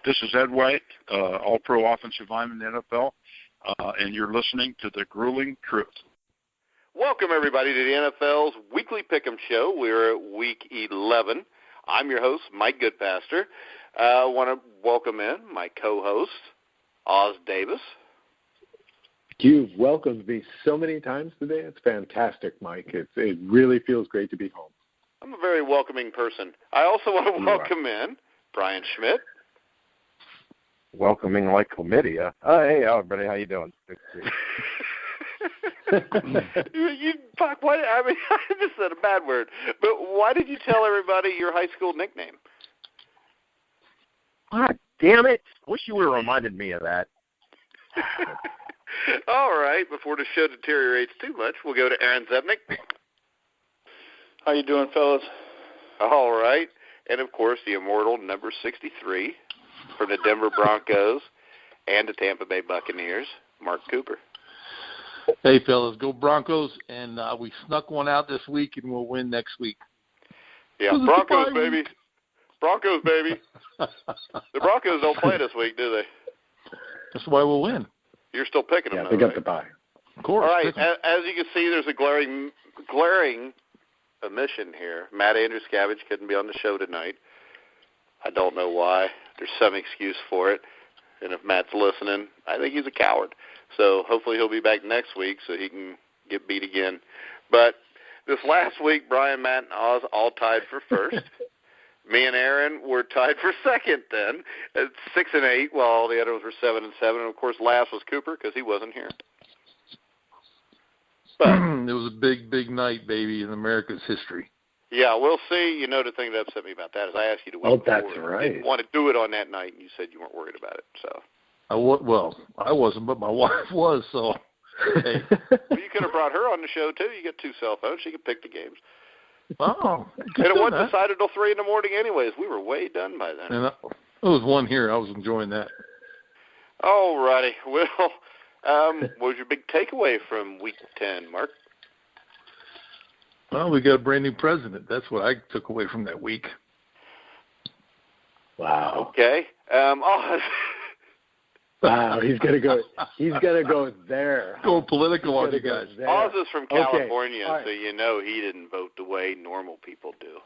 This is Ed White, All-Pro Offensive Lineman in the NFL, and you're listening to The Grueling Truth. Welcome, everybody, to the NFL's Weekly Pick'em Show. We're at Week 11. I'm your host, Mike Goodpaster. I want to welcome in my co-host, Os Davis. You've welcomed me so many times today. It's fantastic, Mike. It really feels great to be home. I'm a very welcoming person. I also want to welcome in Brian Schmidt. Welcoming like chlamydia. Hey, everybody, how you doing? You fuck, what? I mean, I just said a bad word. But why did you tell everybody your high school nickname? God damn it. Wish you would have reminded me of that. All right, before the show deteriorates too much, we'll go to Aaron Zepnick. How you doing, fellas? All right. And, of course, the immortal number 63 for the Denver Broncos and the Tampa Bay Buccaneers, Mark Cooper. Hey, fellas, go Broncos, and we snuck one out this week, and we'll win next week. Yeah, Broncos, baby. Broncos, baby. The Broncos don't play this week, do they? That's why we'll win. You're still picking them, yeah, though, they got right? the bye. Of course. All right, as you can see, there's a glaring omission here. Matt Andrews-Cabbage couldn't be on the show tonight. I don't know why. There's some excuse for it. And if Matt's listening, I think he's a coward. So hopefully he'll be back next week so he can get beat again. But this last week, Brian, Matt, and Oz all tied for first. Me and Aaron were tied for second then at 6-8, while the others were 7-7. And, of course, last was Cooper because he wasn't here. But it was a big, big night, baby, in America's history. yeah, we'll see. You know, the thing that upset me about that is I asked you to wait. Oh, that's before. right. You didn't want to do it on that night, and you said you weren't worried about it. So I wasn't, but my wife was, so hey. well, you could have brought her on the show, too. You got 2 cell phones. She could pick the games. Oh, And it wasn't decided till 3 in the morning anyways. We were way done by then. And there was one here. I was enjoying that. All righty. Well, what was your big takeaway from Week 10, Mark? Well, we got a brand new president. That's what I took away from that week. Wow. Okay. Wow, he's gonna go there. Go political on you guys. Oz is from California, Okay. Right. so you know he didn't vote the way normal people do.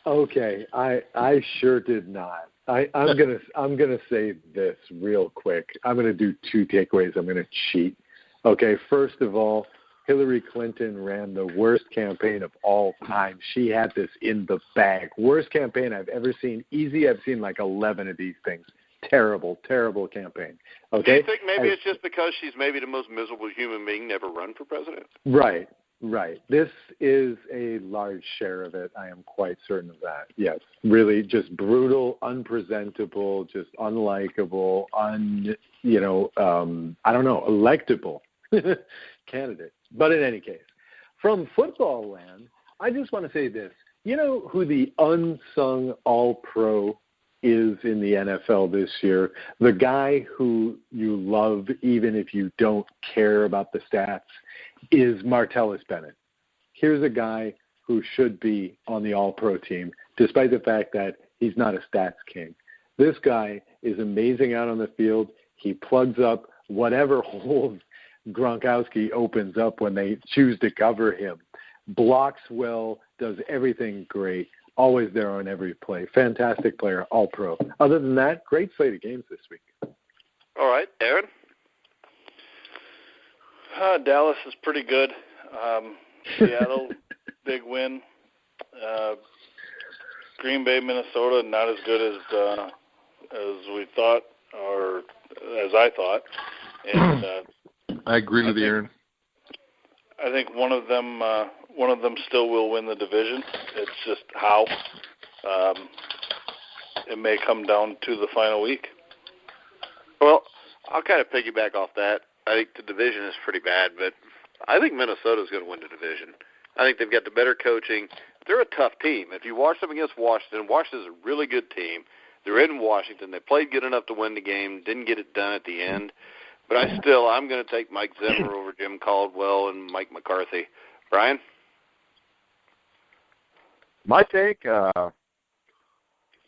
Okay, I sure did not. I'm gonna say this real quick. I'm gonna do 2 takeaways. I'm gonna cheat. Okay, first of all, Hillary Clinton ran the worst campaign of all time. She had this in the bag. Worst campaign I've ever seen. Easy, I've seen like 11 of these things. Terrible, terrible campaign. Okay. Do you think maybe it's just because she's maybe the most miserable human being never run for president? Right. This is a large share of it. I am quite certain of that. Yes. Really just brutal, unpresentable, just unlikable, electable candidate. But in any case, from football land, I just want to say this. You know who the unsung all-pro is in the NFL this year? The guy who you love even if you don't care about the stats is Martellus Bennett. Here's a guy who should be on the all-pro team, despite the fact that he's not a stats king. This guy is amazing out on the field. He plugs up whatever holes Gronkowski opens up when they choose to cover him. Blocks well, does everything great, always there on every play. Fantastic player, all-pro. Other than that, great slate of games this week. All right, Aaron? Dallas is pretty good. Seattle, big win. Green Bay, Minnesota, not as good as we thought, or as I thought. And I agree with you, Aaron. I think one of them still will win the division. It's just how. It may come down to the final week. Well, I'll kind of piggyback off that. I think the division is pretty bad, but I think Minnesota's going to win the division. I think they've got the better coaching. They're a tough team. If you watch them against Washington, Washington's a really good team. They're in Washington. They played good enough to win the game, didn't get it done at the end. But I'm going to take Mike Zimmer over Jim Caldwell and Mike McCarthy. Brian? My take,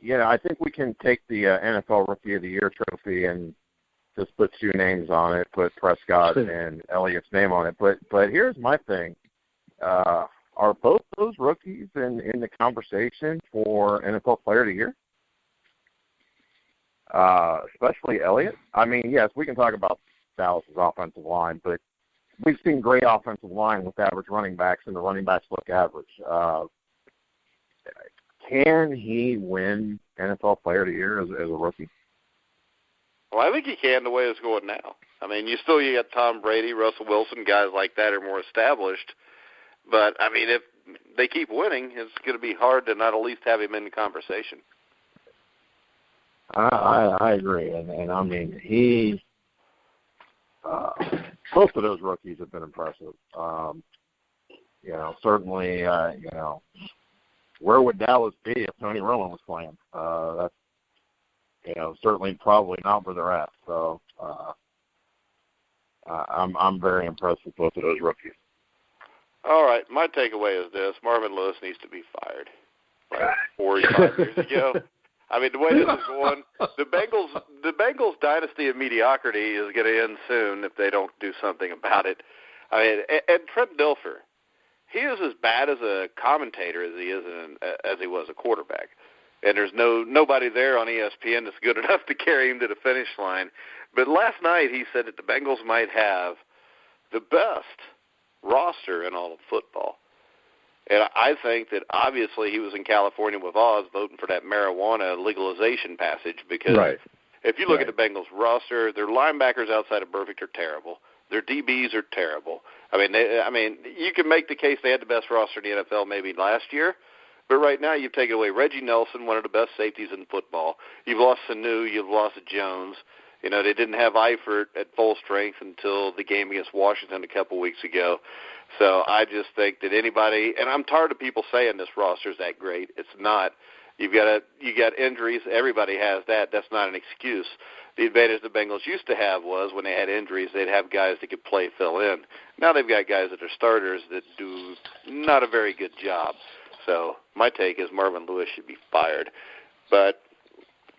I think we can take the NFL Rookie of the Year trophy and just put two names on it, put Prescott and Elliott's name on it. But here's my thing. Are both those rookies in the conversation for NFL Player of the Year? Especially Elliott. I mean, yes, we can talk about Dallas' offensive line, but we've seen great offensive line with average running backs, and the running backs look average. Can he win NFL Player of the Year as a rookie? Well, I think he can the way it's going now. I mean, you got Tom Brady, Russell Wilson, guys like that are more established. But, I mean, if they keep winning, it's going to be hard to not at least have him in the conversation. I agree. And I mean, both of those rookies have been impressive. Certainly, where would Dallas be if Tony Romo was playing? That's, certainly probably not where they're at. So I'm very impressed with both of those rookies. All right, my takeaway is this: Marvin Lewis needs to be fired. Like 45 years ago. I mean, the way this is going, the Bengals dynasty of mediocrity is going to end soon if they don't do something about it. I mean, and Trent Dilfer, he is as bad as a commentator as he was a quarterback. And there's nobody there on ESPN that's good enough to carry him to the finish line. But last night he said that the Bengals might have the best roster in all of football. And I think that obviously he was in California with Oz voting for that marijuana legalization passage because if you look at the Bengals roster, their linebackers outside of perfect are terrible. Their DBs are terrible. I mean, you can make the case they had the best roster in the NFL maybe last year, but right now you've taken away Reggie Nelson, one of the best safeties in football. You've lost Sanu. You've lost Jones. They didn't have Eifert at full strength until the game against Washington a couple weeks ago. So I just think that anybody, and I'm tired of people saying this roster is that great. It's not. You got injuries. Everybody has that. That's not an excuse. The advantage the Bengals used to have was when they had injuries, they'd have guys that could fill in. Now they've got guys that are starters that do not a very good job. So my take is Marvin Lewis should be fired. But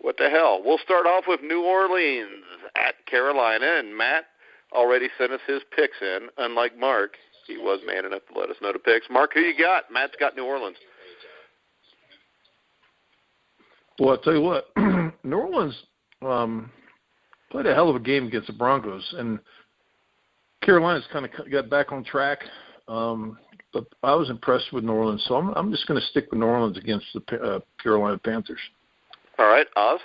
what the hell? We'll start off with New Orleans at Carolina, and Matt already sent us his picks in, unlike Mark. He was man enough to let us know the picks. Mark, who you got? Matt's got New Orleans. Well, I'll tell you what, New Orleans played a hell of a game against the Broncos, and Carolina's kind of got back on track. But I was impressed with New Orleans, so I'm just going to stick with New Orleans against the Carolina Panthers. All right, Oz?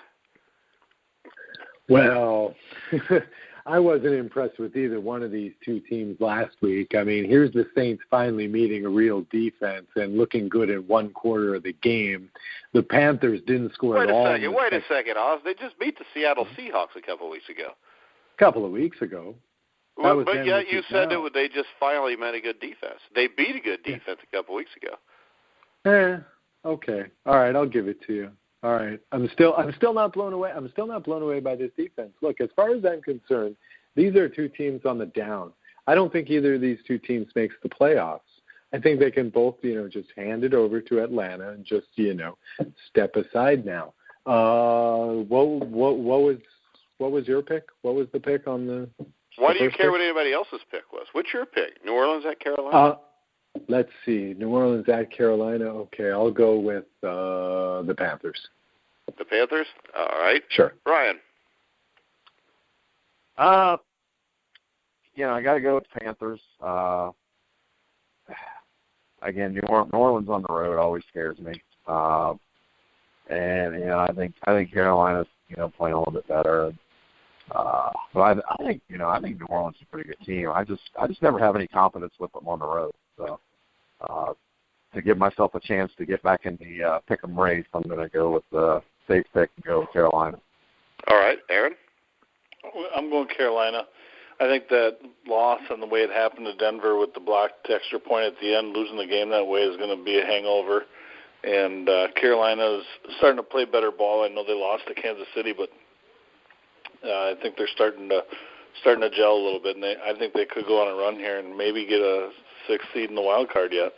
Well, I wasn't impressed with either one of these two teams last week. I mean, here's the Saints finally meeting a real defense and looking good in one quarter of the game. The Panthers didn't score at all. Wait a second, Oz. They just beat the Seattle Seahawks a couple of weeks ago. But yet you said that they just finally met a good defense. They beat a good defense a couple of weeks ago. Okay. All right, I'll give it to you. All right. I'm still not blown away. I'm still not blown away by this defense. Look, as far as I'm concerned, these are two teams on the down. I don't think either of these two teams makes the playoffs. I think they can both, just hand it over to Atlanta and just, step aside now. What was your pick? What was the pick on the? Why do you care what anybody else's pick was? What's your pick? New Orleans at Carolina? Let's see. New Orleans at Carolina. Okay, I'll go with the Panthers. The Panthers? All right. Sure. Brian? I got to go with Panthers. Again, New Orleans on the road always scares me. And I think Carolina's playing a little bit better. But I think New Orleans is a pretty good team. I just never have any confidence with them on the road. So to give myself a chance to get back in the pick 'em race, I'm going to go with the safe pick and go with Carolina. All right, Aaron? I'm going Carolina. I think that loss and the way it happened to Denver with the blocked extra point at the end, losing the game that way is going to be a hangover. And Carolina's starting to play better ball. I know they lost to Kansas City, but I think they're starting to gel a little bit, and I think they could go on a run here and maybe get a 6th seed in the wild card yet.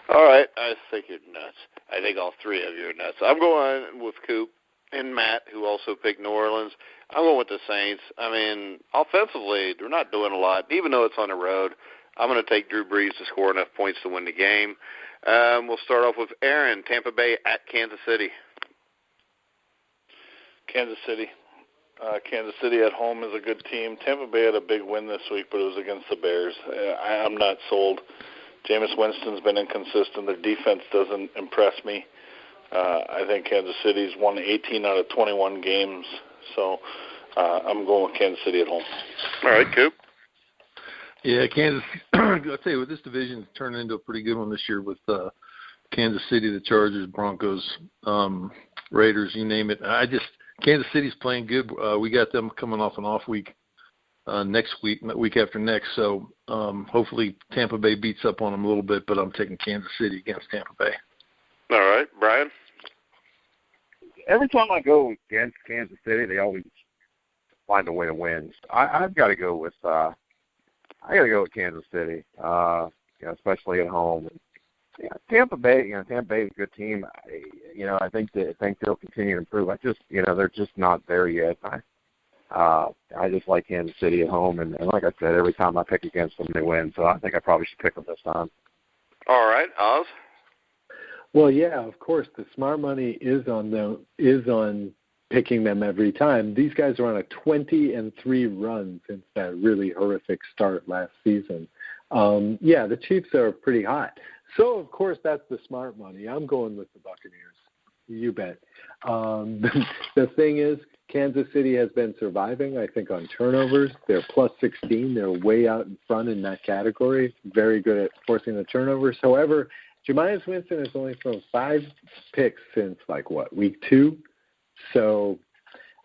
All right, I think you're nuts. I think all three of you are nuts. I'm going with Coop and Matt, who also picked New Orleans. I'm going with the Saints. I mean, offensively, they're not doing a lot, even though it's on the road. I'm going to take Drew Brees to score enough points to win the game. We'll start off with Aaron, Tampa Bay at Kansas City. Kansas City. Kansas City at home is a good team. Tampa Bay had a big win this week, but it was against the Bears. I'm not sold. Jameis Winston's been inconsistent. Their defense doesn't impress me. I think Kansas City's won 18 out of 21 games, so I'm going with Kansas City at home. All right, Coop. Yeah, Kansas. I'll tell you what, this division turned into a pretty good one this year with Kansas City, the Chargers, Broncos, Raiders, you name it. Kansas City's playing good. We got them coming off an off week next week after next. So hopefully Tampa Bay beats up on them a little bit, but I'm taking Kansas City against Tampa Bay. All right, Brian? Every time I go against Kansas City, they always find a way to win. I've got to go with Kansas City, especially at home. Yeah, Tampa Bay is a good team. I think they'll continue to improve. They're just not there yet. I just like Kansas City at home, and like I said, every time I pick against them, they win. So I think I probably should pick them this time. All right, Oz. Well, yeah, of course, the smart money is on picking them every time. These guys are on a 20-3 run since that really horrific start last season. The Chiefs are pretty hot. So, of course, that's the smart money. I'm going with the Buccaneers. You bet. The thing is, Kansas City has been surviving, I think, on turnovers. They're plus 16. They're way out in front in that category. Very good at forcing the turnovers. However, Jameis Winston has only thrown 5 picks since, week 2. So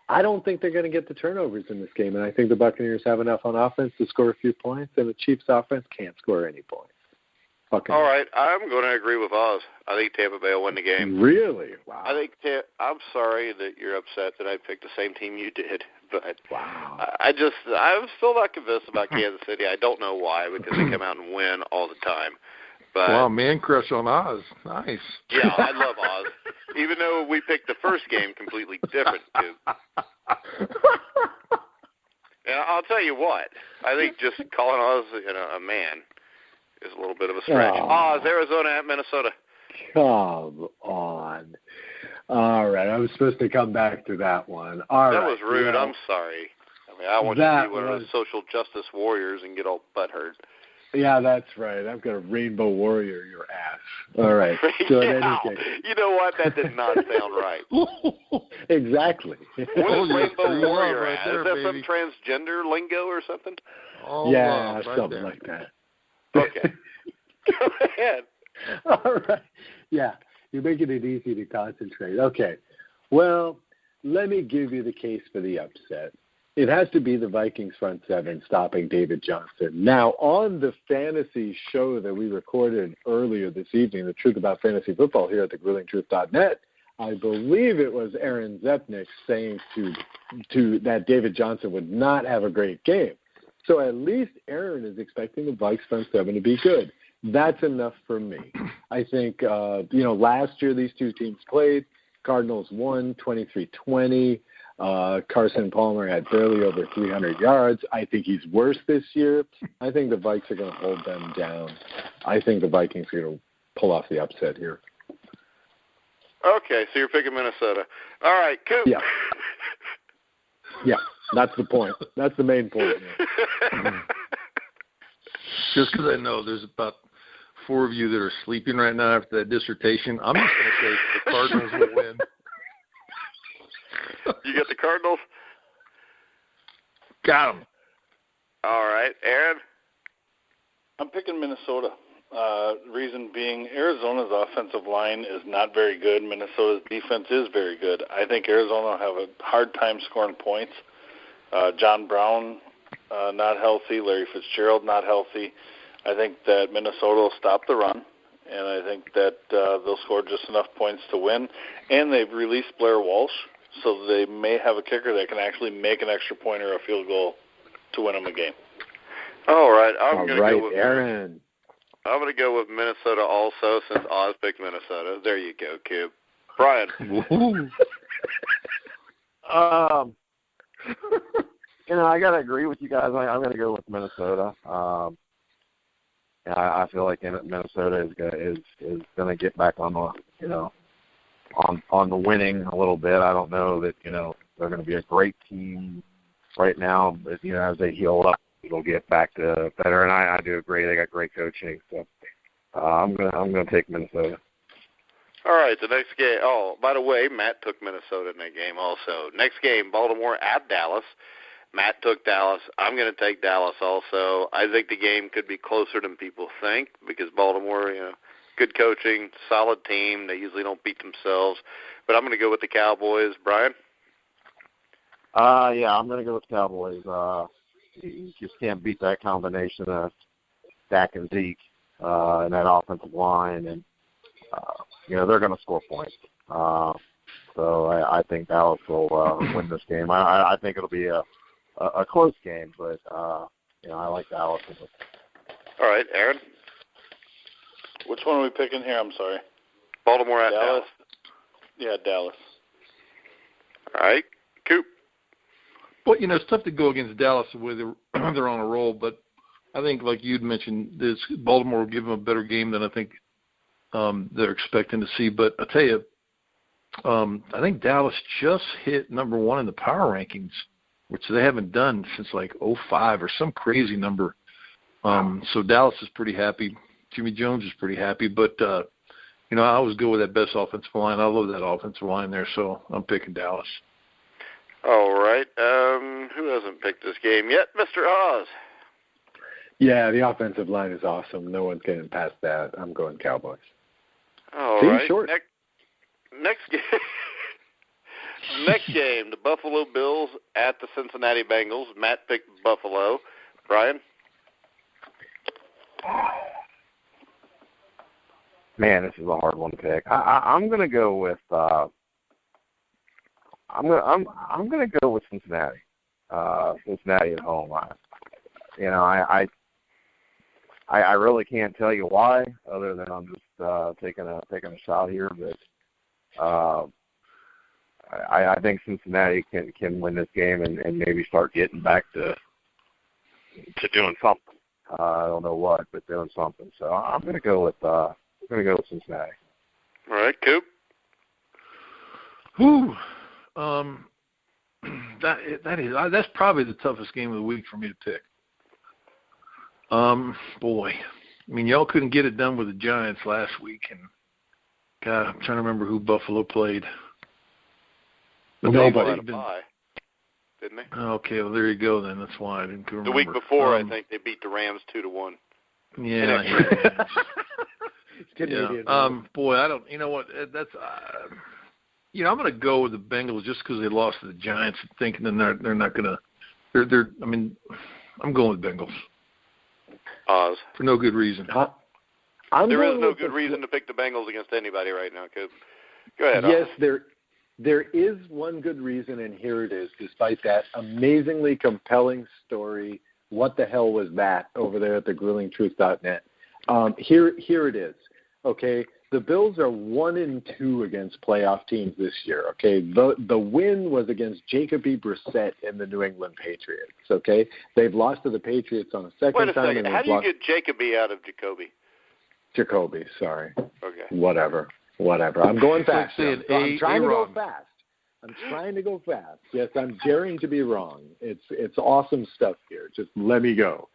I don't think they're going to get the turnovers in this game, and I think the Buccaneers have enough on offense to score a few points, and the Chiefs' offense can't score any points. All right, I'm going to agree with Oz. I think Tampa Bay will win the game. Really? Wow. I'm sorry that you're upset that I picked the same team you did, but wow. I'm still not convinced about Kansas City. I don't know why, because they come out and win all the time. But, wow, man crush on Oz. Nice. Yeah, I love Oz. Even though we picked the first game completely different, too. And I'll tell you what, I think just calling Oz a man is a little bit of a stretch. Oz, Arizona at Minnesota. Come on. All right, I was supposed to come back to that one. That was rude. I'm sorry. I want you to be one of those social justice warriors and get all butthurt. Yeah, that's right. I've got a rainbow warrior your ass. All right. So in any case. You know what? That did not sound right. Exactly. What is rainbow warrior ass? Is that some transgender lingo or something? Yeah, something like that. Okay. Go ahead. All right. Yeah, you're making it easy to concentrate. Okay. Well, let me give you the case for the upset. It has to be the Vikings front seven stopping David Johnson. Now, on the fantasy show that we recorded earlier this evening, The Truth About Fantasy Football here at thegruelingtruth.net, I believe it was Aaron Zepnick saying to that David Johnson would not have a great game. So at least Aaron is expecting the Vikes front seven to be good. That's enough for me. I think, last year these two teams played. Cardinals won 23-20. Carson Palmer had barely over 300 yards. I think he's worse this year. I think the Vikes are going to hold them down. I think the Vikings are going to pull off the upset here. Okay, so you're picking Minnesota. All right, Coop. Yeah. Yeah, that's the point. That's the main point. Just because I know there's about 4 of you that are sleeping right now after that dissertation, I'm just going to say the Cardinals will win. You got the Cardinals? Got them. All right. Aaron? I'm picking Minnesota. Reason being, Arizona's offensive line is not very good. Minnesota's defense is very good. I think Arizona will have a hard time scoring points. John Brown not healthy. Larry Fitzgerald not healthy. I think that Minnesota will stop the run, and I think that they'll score just enough points to win. And they've released Blair Walsh, so they may have a kicker that can actually make an extra point or a field goal to win them a game. All right. I'm going to go with Aaron. I'm going to go with Minnesota also, since Oz picked Minnesota. There you go, Coop. Brian. I got to agree with you guys. I'm going to go with Minnesota. I feel like Minnesota is going to get back on the on the winning a little bit. I don't know that they're going to be a great team right now, but as they heal up, it'll get back to better. And I do agree. They got great coaching, so I'm gonna take Minnesota. All right, the next game. Oh, by the way, Matt took Minnesota in that game also. Next game, Baltimore at Dallas. Matt took Dallas. I'm going to take Dallas also. I think the game could be closer than people think because Baltimore, good coaching, solid team. They usually don't beat themselves. But I'm going to go with the Cowboys. Brian? Yeah, I'm going to go with the Cowboys. You just can't beat that combination of Dak and Zeke and that offensive line. And, they're going to score points. So I think Dallas will win this game. I think it'll be a close game, but, I like Dallas. All right, Aaron? Which one are we picking here? I'm sorry. Baltimore at Dallas. Yeah, Dallas. All right. Coop? Well, it's tough to go against Dallas the way they're on a roll, but I think, like you'd mentioned, Baltimore will give them a better game than I think they're expecting to see. But I tell you, I think Dallas just hit number 1 in the power rankings, which they haven't done since like 2005 or some crazy number. So Dallas is pretty happy. Jimmy Jones is pretty happy. But, I always go with that best offensive line. I love that offensive line there, so I'm picking Dallas. All right. Who hasn't picked this game yet? Mr. Oz. Yeah, the offensive line is awesome. No one's getting past that. I'm going Cowboys. All right. Short. Next game. Next game, the Buffalo Bills at the Cincinnati Bengals. Matt picked Buffalo. Brian? Man, this is a hard one to pick. I'm going to go with I'm going to go with Cincinnati. Cincinnati at home. I really can't tell you why, other than I'm just taking a shot here. But I think Cincinnati can win this game and maybe start getting back to doing something. I don't know what, but doing something. So I'm going to go with Cincinnati. All right, Coop. Whew. That's probably the toughest game of the week for me to pick. Boy, y'all couldn't get it done with the Giants last week, and God, I'm trying to remember who Buffalo played. But nobody. Didn't they? Okay, well there you go then. That's why I didn't remember. The week before, I think they beat the Rams 2-1. Yeah. Boy, I don't. You know what? That's. I'm going to go with the Bengals just because they lost to the Giants, thinking that they're not going to. I'm going with Bengals. Oz. For no good reason. There is no good reason to pick the Bengals against anybody right now, Coop. Go ahead. Yes, there is one good reason, and here it is. Despite that amazingly compelling story, what the hell was that over there at thegrillingtruth.net? Here it is. Okay, the Bills are 1-2 against playoff teams this year. Okay, the win was against Jacoby Brissett and the New England Patriots. Okay, they've lost to the Patriots on a second Wait a time. second. How do you get Jacoby out of Jacoby? Jacoby, sorry. Okay. Whatever. I'm going fast. I'm trying to go fast. I'm trying to go fast. Yes, I'm daring to be wrong. It's awesome stuff here. Just let me go.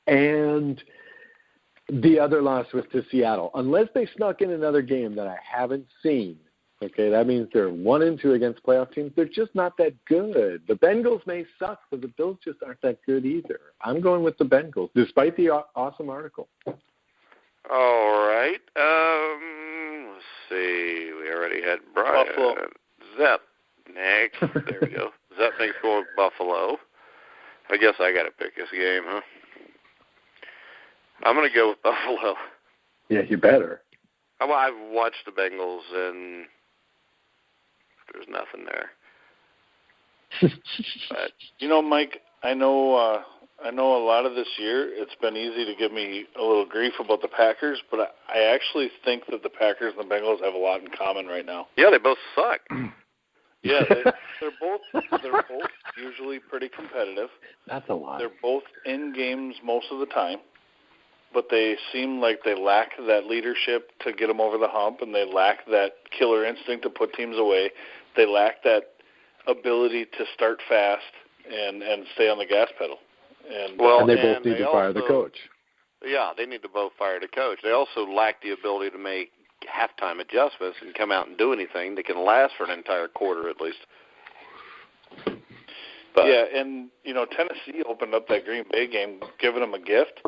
And the other loss was to Seattle. Unless they snuck in another game that I haven't seen, okay, that means they're 1-2 against playoff teams. They're just not that good. The Bengals may suck, but the Bills just aren't that good either. I'm going with the Bengals, despite the awesome article. All right. Let's see. We already had Brian. Buffalo. Zepnick. There we go. Zepnick's going with Buffalo. I guess I got to pick this game, huh? I'm going to go with Buffalo. Yeah, you better. I've watched the Bengals, and there's nothing there. But, Mike, I know I know a lot of this year it's been easy to give me a little grief about the Packers, but I actually think that the Packers and the Bengals have a lot in common right now. Yeah, they both suck. Yeah, they're both usually pretty competitive. That's a lot. They're both in games most of the time, but they seem like they lack that leadership to get them over the hump, and they lack that killer instinct to put teams away. They lack that ability to start fast and stay on the gas pedal. And they both need to fire the coach. Yeah, they need to both fire the coach. They also lack the ability to make halftime adjustments and come out and do anything that can last for an entire quarter at least. But, yeah, and, Tennessee opened up that Green Bay game giving them a gift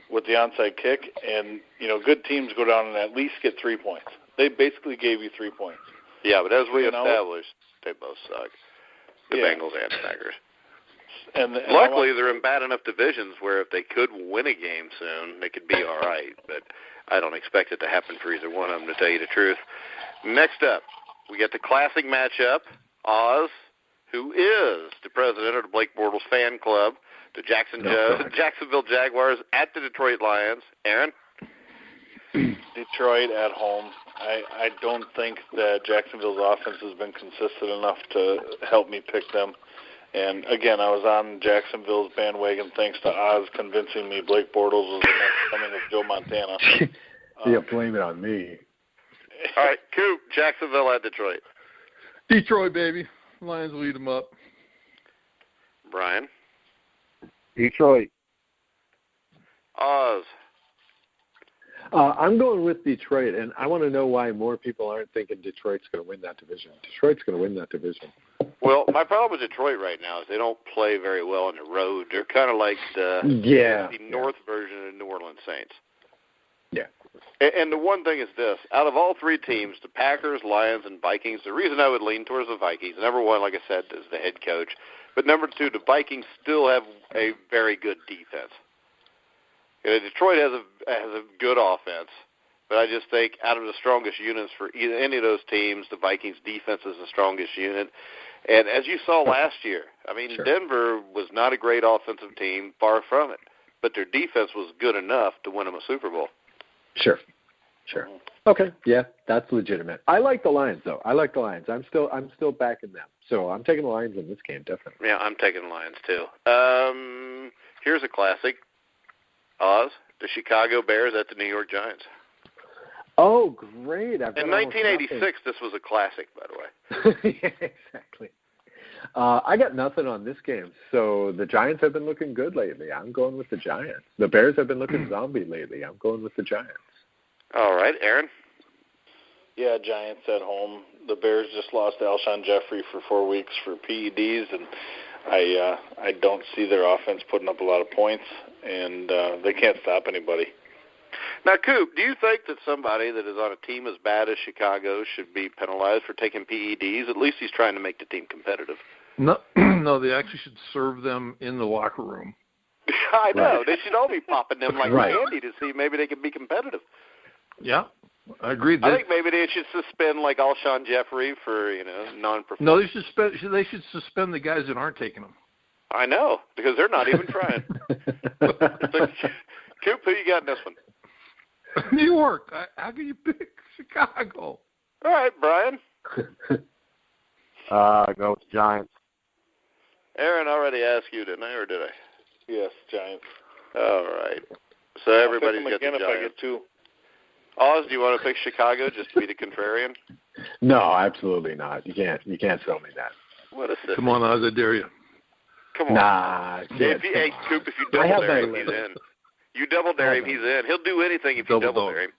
with the onside kick, and, good teams go down and at least get 3 points. They basically gave you 3 points. Yeah, but as we established, they both suck. The Yeah. Bengals and the Packers. And luckily, they're in bad enough divisions where if they could win a game soon, they could be all right. But I don't expect it to happen for either one of them, to tell you the truth. Next up, we get the classic matchup. Oz, who is the president of the Blake Bortles fan club, the Jacksonville Jaguars at the Detroit Lions. Aaron? Detroit at home. I don't think that Jacksonville's offense has been consistent enough to help me pick them. And, again, I was on Jacksonville's bandwagon thanks to Oz convincing me Blake Bortles was the next coming of Joe Montana. Yeah, blame it on me. All right, Coop, Jacksonville at Detroit. Detroit, baby. Lions lead them up. Brian? Detroit. Oz? I'm going with Detroit, and I want to know why more people aren't thinking Detroit's going to win that division. Detroit's going to win that division. Well, my problem with Detroit right now is they don't play very well on the road. They're kind of like the North version of the New Orleans Saints. Yeah. And the one thing is this. Out of all three teams, the Packers, Lions, and Vikings, the reason I would lean towards the Vikings, number one, like I said, is the head coach. But number two, the Vikings still have a very good defense. Detroit has a good offense, but I just think out of the strongest units for any of those teams, the Vikings' defense is the strongest unit. And as you saw last year, Denver was not a great offensive team, far from it, but their defense was good enough to win them a Super Bowl. Sure. Okay, yeah, that's legitimate. I like the Lions, though. I like the Lions. I'm still backing them. So I'm taking the Lions in this game, definitely. Yeah, I'm taking the Lions, too. Here's a classic. Oz, the Chicago Bears at the New York Giants. Oh, great. In 1986, this was a classic, by the way. Yeah, exactly. I got nothing on this game. So the Giants have been looking good lately. I'm going with the Giants. The Bears have been looking zombie lately. I'm going with the Giants. All right, Aaron? Yeah, Giants at home. The Bears just lost Alshon Jeffrey for 4 weeks for PEDs, and I don't see their offense putting up a lot of points, and they can't stop anybody. Now, Coop, do you think that somebody that is on a team as bad as Chicago should be penalized for taking PEDs? At least he's trying to make the team competitive. No, they actually should serve them in the locker room. I know. Right. They should all be popping them like candy to see maybe they can be competitive. Yeah, I agree. I think maybe they should suspend like Alshon Jeffrey for non-performance. No, they should suspend the guys that aren't taking them. I know, because they're not even trying. So, Coop, who you got in this one? New York. How can you pick Chicago? All right, Brian. Go with the Giants. Aaron already asked you, didn't I, or did I? Yes, Giants. All right. So everybody's got the Giants. If I get two. Oz, do you want to pick Chicago just to be the contrarian? No, absolutely not. You can't sell me that. What is this? Come on, Oz, I dare you. Come on. Nah. Hey, Coop, if you double dare him, he's in. You double dare him, he's in. He'll do anything if you double dare him.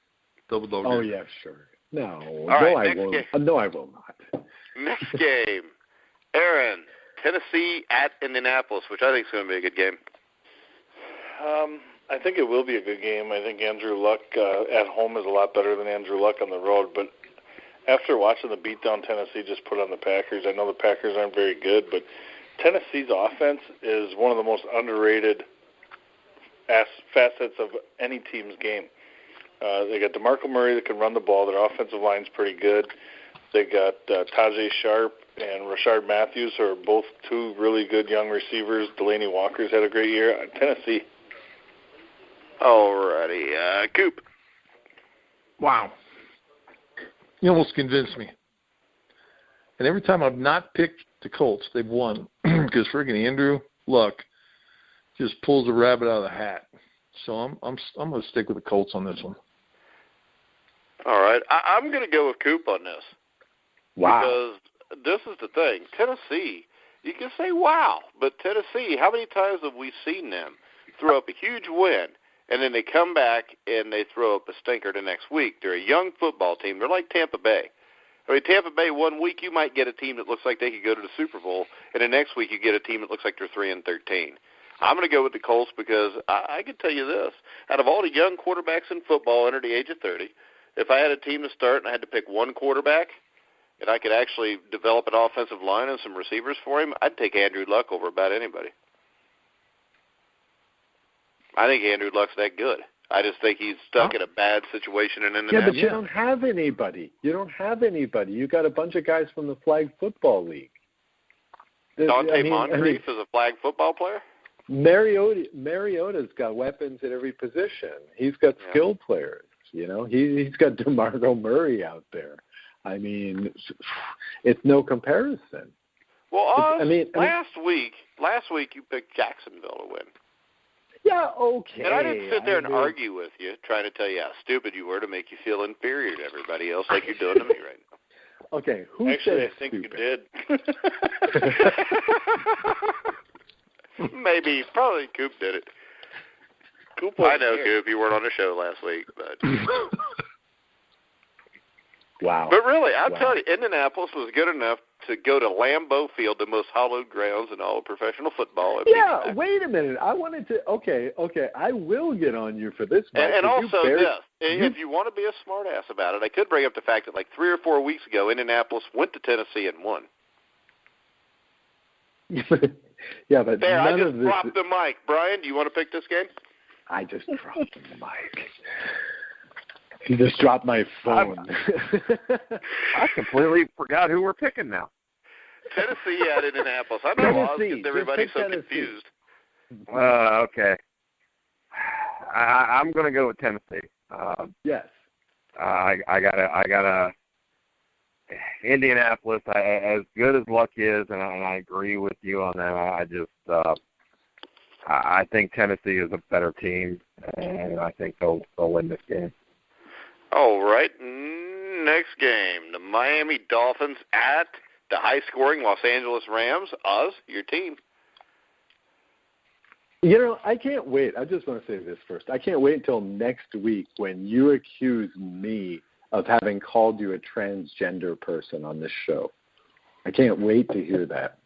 Double dog. Oh, yeah, sure. No. Right, I won't. No, I will not. Next game. Aaron, Tennessee at Indianapolis, which I think is going to be a good game. I think it will be a good game. I think Andrew Luck at home is a lot better than Andrew Luck on the road. But after watching the beatdown Tennessee just put on the Packers, I know the Packers aren't very good, but Tennessee's offense is one of the most underrated facets of any team's game. They got DeMarco Murray that can run the ball. Their offensive line's pretty good. They got Tajay Sharp and Rashard Matthews are both two really good young receivers. Delaney Walker's had a great year. Tennessee. Alrighty. Coop. Wow. You almost convinced me. And every time I've not picked the Colts, they've won because friggin' Andrew Luck just pulls the rabbit out of the hat. So I'm going to stick with the Colts on this one. All right. I'm going to go with Coop on this. Wow. Because this is the thing. Tennessee, you can say wow, but Tennessee, how many times have we seen them throw up a huge win, and then they come back and they throw up a stinker the next week? They're a young football team. They're like Tampa Bay. I mean, Tampa Bay, 1 week you might get a team that looks like they could go to the Super Bowl, and the next week you get a team that looks like they're 3-13. I'm going to go with the Colts because I can tell you this. Out of all the young quarterbacks in football under the age of 30, if I had a team to start and I had to pick one quarterback and I could actually develop an offensive line and some receivers for him, I'd take Andrew Luck over about anybody. I think Andrew Luck's that good. I just think he's stuck in a bad situation in Indianapolis. Yeah, but you don't have anybody. You got a bunch of guys from the Flag Football League. Dante Moncrief is a flag football player? Mariota's got weapons at every position. He's got skilled players. You know, he's got DeMarco Murray out there. I mean, it's no comparison. Well, last week you picked Jacksonville to win. Yeah, okay. And I didn't sit there and argue with you, trying to tell you how stupid you were to make you feel inferior to everybody else like you're doing to me right now. Okay, who Actually, said I think stupid? you did. Maybe, probably Coop did it. Coop I know, Coop, you weren't on the show last week, but wow. But really, I'll tell you, Indianapolis was good enough to go to Lambeau Field, the most hallowed grounds in all of professional football. Yeah, wait a minute. I wanted to. Okay, I will get on you for this, Mike. And also if you want to be a smart ass about it, I could bring up the fact that like 3 or 4 weeks ago, Indianapolis went to Tennessee and won. Yeah, but there, none I just of this. dropped the mic. Brian, do you want to pick this game? I just dropped the mic. You just dropped my phone. I completely forgot who we're picking now. Tennessee at Indianapolis. I know Oz gets everybody so Tennessee. confused. Okay. I'm going to go with Tennessee. Yes. I gotta Indianapolis. As good as Luck is, and I agree with you on that. I think Tennessee is a better team, and I think they'll win this game. All right, next game, the Miami Dolphins at the high-scoring Los Angeles Rams. Oz, your team. You know, I can't wait. I just want to say this first. I can't wait until next week when you accuse me of having called you a transgender person on this show. I can't wait to hear that.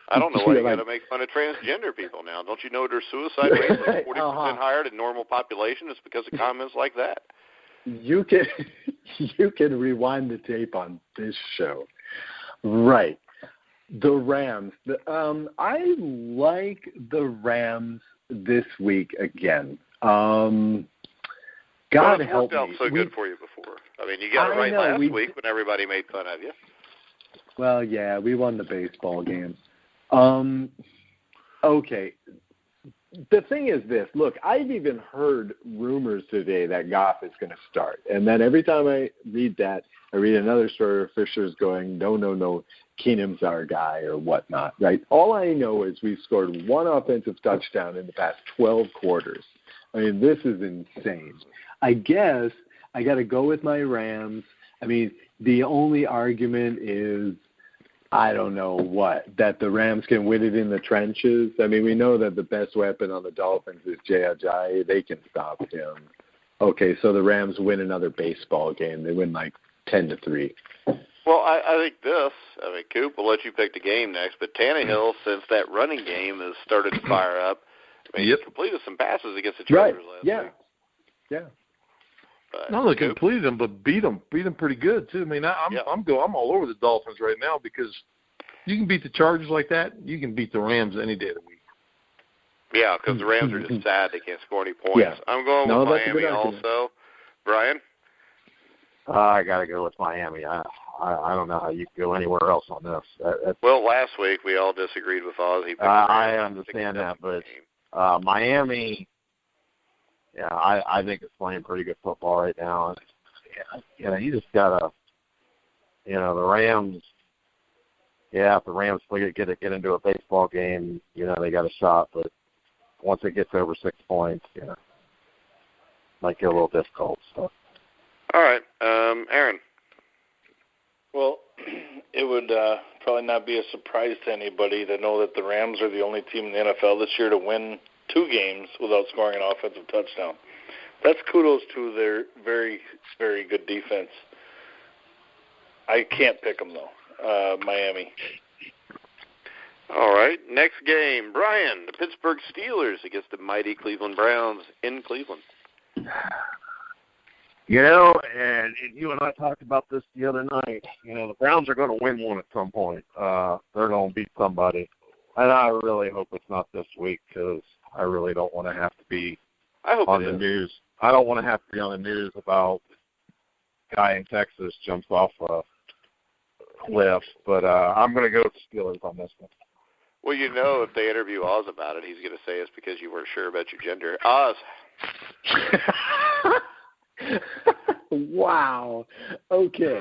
I don't know why you got to make fun of transgender people now. Don't you know their suicide rate is like 40% higher than normal population? It's because of comments like that. You can rewind the tape on this show. Right. The Rams. I like the Rams this week again. God help me. It worked out so good for you before. I mean, you got it right last week when everybody made fun of you. Well, yeah, we won the baseball game. Okay. The thing is this. Look, I've even heard rumors today that Goff is going to start. And then every time I read that, I read another story where Fisher's going, no, Keenum's our guy or whatnot, right? All I know is we've scored one offensive touchdown in the past 12 quarters. I mean, this is insane. I guess I got to go with my Rams. I mean, the only argument is, I don't know what, that the Rams can win it in the trenches. I mean, we know that the best weapon on the Dolphins is Jay Ajayi. They can stop him. Okay, so the Rams win another baseball game. They win like 10-3. Well, I think this. I mean, Coop, we'll let you pick the game next. But Tannehill, since that running game has started to fire up, I mean, he completed some passes against the Chargers last week. Yeah. But Not only completed them, but beat them pretty good too. I mean, I'm all over the Dolphins right now because you can beat the Chargers like that. You can beat the Rams any day of the week. Yeah, because the Rams are just sad they can't score any points. Yeah. I'm going with Miami also. Brian? I got to go with Miami. I don't know how you can go anywhere else on this. Well, last week we all disagreed with Oz. I understand that, but Miami, yeah, I think is playing pretty good football right now. You just gotta, the Rams. Yeah, if the Rams get into a baseball game, they got a shot. But once it gets over 6 points, might get a little difficult. So. All right, Aaron. Well, it would probably not be a surprise to anybody to know that the Rams are the only team in the NFL this year to win 2 games without scoring an offensive touchdown. That's kudos to their very, very good defense. I can't pick them, though. Miami. All right, next game. Brian, the Pittsburgh Steelers against the mighty Cleveland Browns in Cleveland. And you and I talked about this the other night. The Browns are going to win one at some point. They're going to beat somebody. And I really hope it's not this week because I really don't want to have to be on the news. I don't want to have to be on the news about a guy in Texas jumps off a cliff. But I'm going to go with the Steelers on this one. Well, if they interview Oz about it, he's going to say it's because you weren't sure about your gender. Oz. Wow. Okay.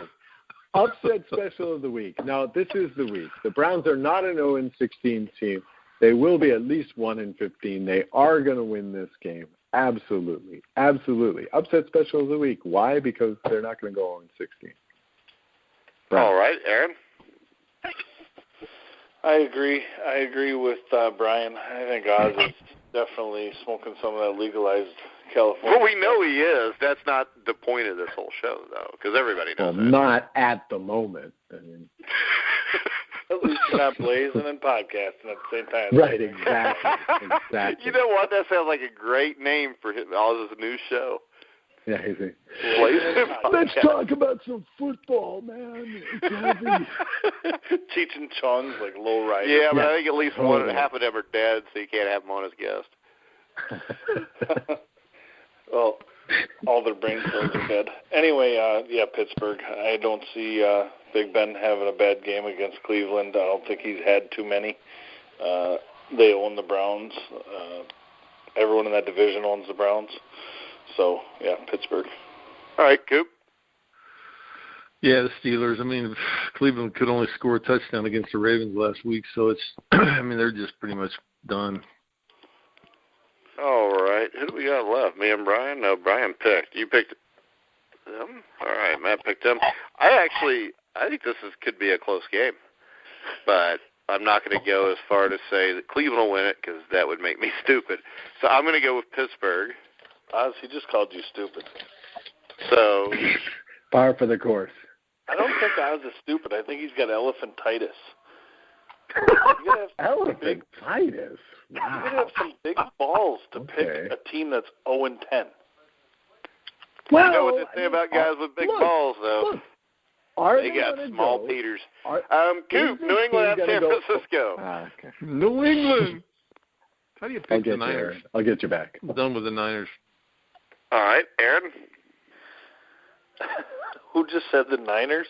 Upset special of the week. Now, this is the week. The Browns are not an 0-16 team. They will be at least 1-15. They are going to win this game. Absolutely. Absolutely. Upset special of the week. Why? Because they're not going to go 0-16. All right, Aaron. I agree with Brian. I think Oz is definitely smoking some of that legalized California. Well, we know he is. That's not the point of this whole show, though, because everybody knows that. Not at the moment. At least you're not blazing and podcasting at the same time. Right, exactly. You know what? That sounds like a great name for Oz's new show. Yeah, let's talk about some football, man. Cheech and Chong's like low rider. Yeah, but I think at least half of them are dead, so you can't have them on as guest. Well, all their brain cells are dead. Anyway, Pittsburgh. I don't see Big Ben having a bad game against Cleveland. I don't think he's had too many. They own the Browns. Everyone in that division owns the Browns. So, Pittsburgh. All right, Coop. Yeah, the Steelers. I mean, Cleveland could only score a touchdown against the Ravens last week, so it's, they're just pretty much done. All right. Who do we got left? Me and Brian? No, Brian picked. You picked them? All right, Matt picked them. I think this could be a close game, but I'm not going to go as far to say that Cleveland will win it because that would make me stupid. So I'm going to go with Pittsburgh. Oz, he just called you stupid. So, par for the course. I don't think Oz is stupid. I think he's got elephantitis. Elephantitis? Wow. You got to have some big balls to pick a team that's 0-10. Well, you know what they say about guys with big balls, though? They got small Peters. Coop, New England at San Francisco. Okay. New England. How do you pick the Niners? I'll get you back. I'm done with the Niners. All right, Aaron. Who just said the Niners?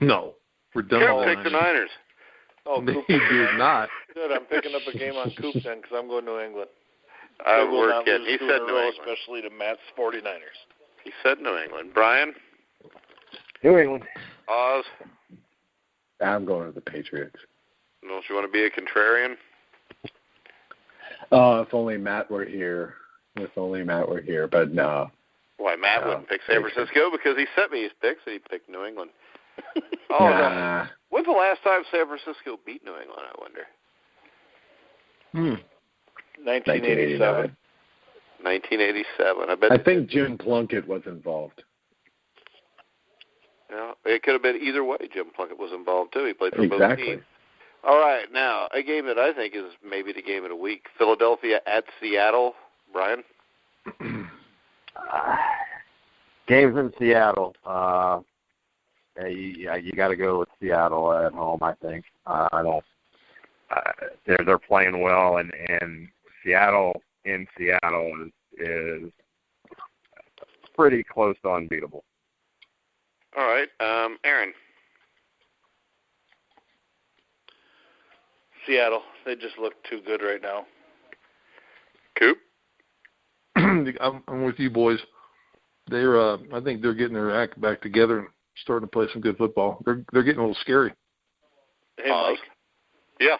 No, we're done. Coop picked the Niners. Oh, Coop he did not. Good, I'm picking up a game on Coop then because I'm going New England. We're kidding. He said New England. Especially to Matt's 49ers. He said New England. Brian? New England. Oz? I'm going to the Patriots. Don't you want to be a contrarian? If only Matt were here. But no. Why, Matt wouldn't pick San Francisco because he sent me his picks and he picked New England. When's the last time San Francisco beat New England, I wonder? 1987. 1987. I think Jim Plunkett was involved. Yeah, it could have been either way. Jim Plunkett was involved, too. He played for both teams. All right, now, a game that I think is maybe the game of the week. Philadelphia at Seattle. Brian? Games in Seattle. You got to go with Seattle at home, I think. They're playing well, and Seattle in Seattle is pretty close to unbeatable. All right, Aaron. Seattle. They just look too good right now. Coop? I'm with you, boys. I think they're getting their act back together and starting to play some good football. They're getting a little scary. Hey, Mike. Yeah.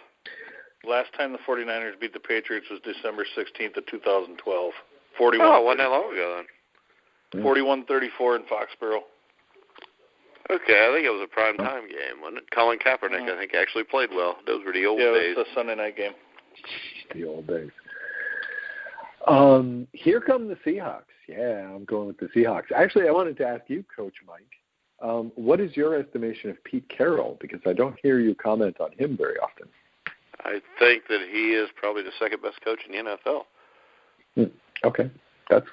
Last time the 49ers beat the Patriots was December 16th of 2012. 41. Oh, it wasn't that long ago then. 41-34 in Foxborough. Okay, I think it was a prime time game, wasn't it? Colin Kaepernick, I think, actually played well. Those were the old days. Yeah, it was a Sunday night game. The old days. Here come the Seahawks. Yeah, I'm going with the Seahawks. Actually, I wanted to ask you, Coach Mike, what is your estimation of Pete Carroll? Because I don't hear you comment on him very often. I think that he is probably the second best coach in the NFL. Okay, that's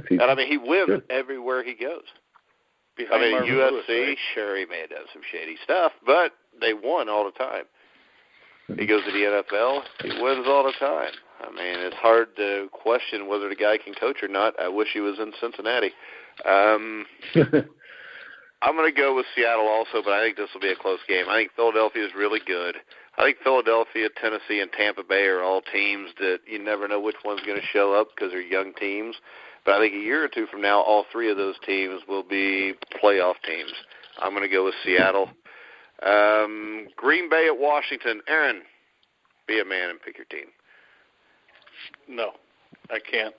easy. And, I mean, he wins everywhere he goes. Behind Marvin UFC, Lewis, right? sure, he may have done some shady stuff, but they won all the time. He goes to the NFL, he wins all the time. I mean, it's hard to question whether the guy can coach or not. I wish he was in Cincinnati. I'm going to go with Seattle also, but I think this will be a close game. I think Philadelphia is really good. I think Philadelphia, Tennessee, and Tampa Bay are all teams that you never know which one's going to show up because they're young teams. But I think a year or two from now, all three of those teams will be playoff teams. I'm going to go with Seattle. Green Bay at Washington. Aaron, be a man and pick your team. No, I can't.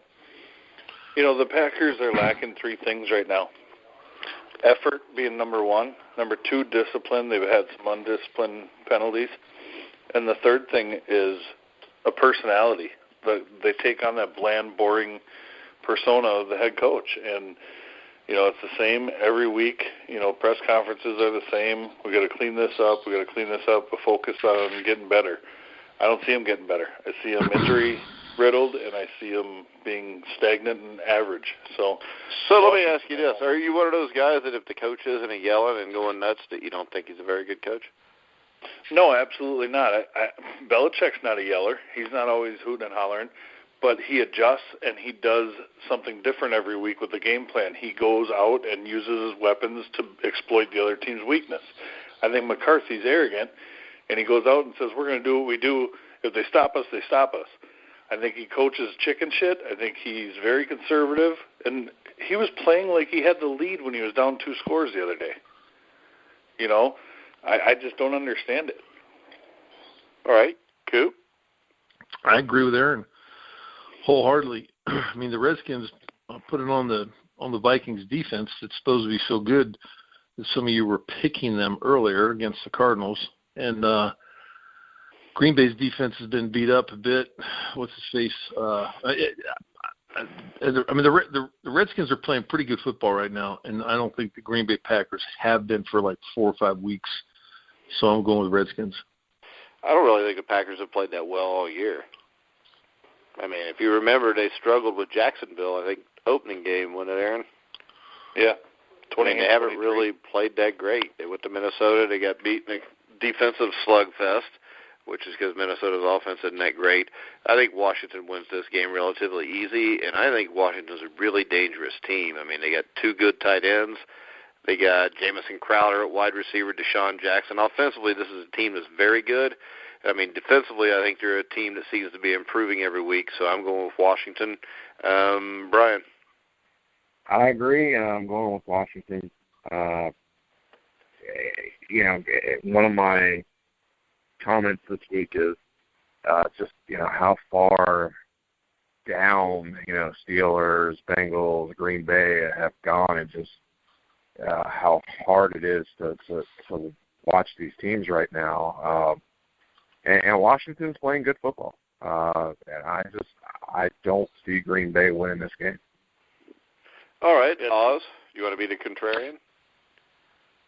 You know, the Packers are lacking three things right now. Effort being number one. Number two, discipline. They've had some undisciplined penalties. And the third thing is a personality. They take on that bland, boring persona of the head coach. And, you know, it's the same every week. You know, press conferences are the same. We got to clean this up. We got to clean this up. But focus on getting better. I don't see him getting better. I see him injury-riddled, and I see him being stagnant and average. So let me ask you this. Are you one of those guys that if the coach isn't yelling and going nuts that you don't think he's a very good coach? No, absolutely not. Belichick's not a yeller. He's not always hooting and hollering. But he adjusts, and he does something different every week with the game plan. He goes out and uses his weapons to exploit the other team's weakness. I think McCarthy's arrogant, and he goes out and says, we're going to do what we do. If they stop us, they stop us. I think he coaches chicken shit. I think he's very conservative. And he was playing like he had the lead when he was down 2 scores the other day. You know, I just don't understand it. All right. Coop? I agree with Aaron wholeheartedly. I mean, the Redskins put it on the Vikings defense. It's supposed to be so good that some of you were picking them earlier against the Cardinals. And Green Bay's defense has been beat up a bit. What's his face? I mean, the Redskins are playing pretty good football right now, and I don't think the Green Bay Packers have been for like 4 or 5 weeks. So I'm going with Redskins. I don't really think the Packers have played that well all year. I mean, if you remember, they struggled with Jacksonville, I think, opening game, wasn't it, Aaron? Yeah. I mean, they haven't really played that great. They went to Minnesota. They got beat in a defensive slugfest, which is because Minnesota's offense isn't that great. I think Washington wins this game relatively easy, and I think Washington's a really dangerous team. I mean, they got 2 good tight ends. They got Jamison Crowder at wide receiver, Deshaun Jackson. Offensively, this is a team that's very good. I mean, defensively, I think they're a team that seems to be improving every week, so I'm going with Washington. Brian? I agree. I'm going with Washington. You know, one of my comments this week is just, you know, how far down, you know, Steelers, Bengals, Green Bay have gone, and just how hard it is to watch these teams right now. And Washington's playing good football. And I don't see Green Bay winning this game. All right, Oz, you want to be the contrarian?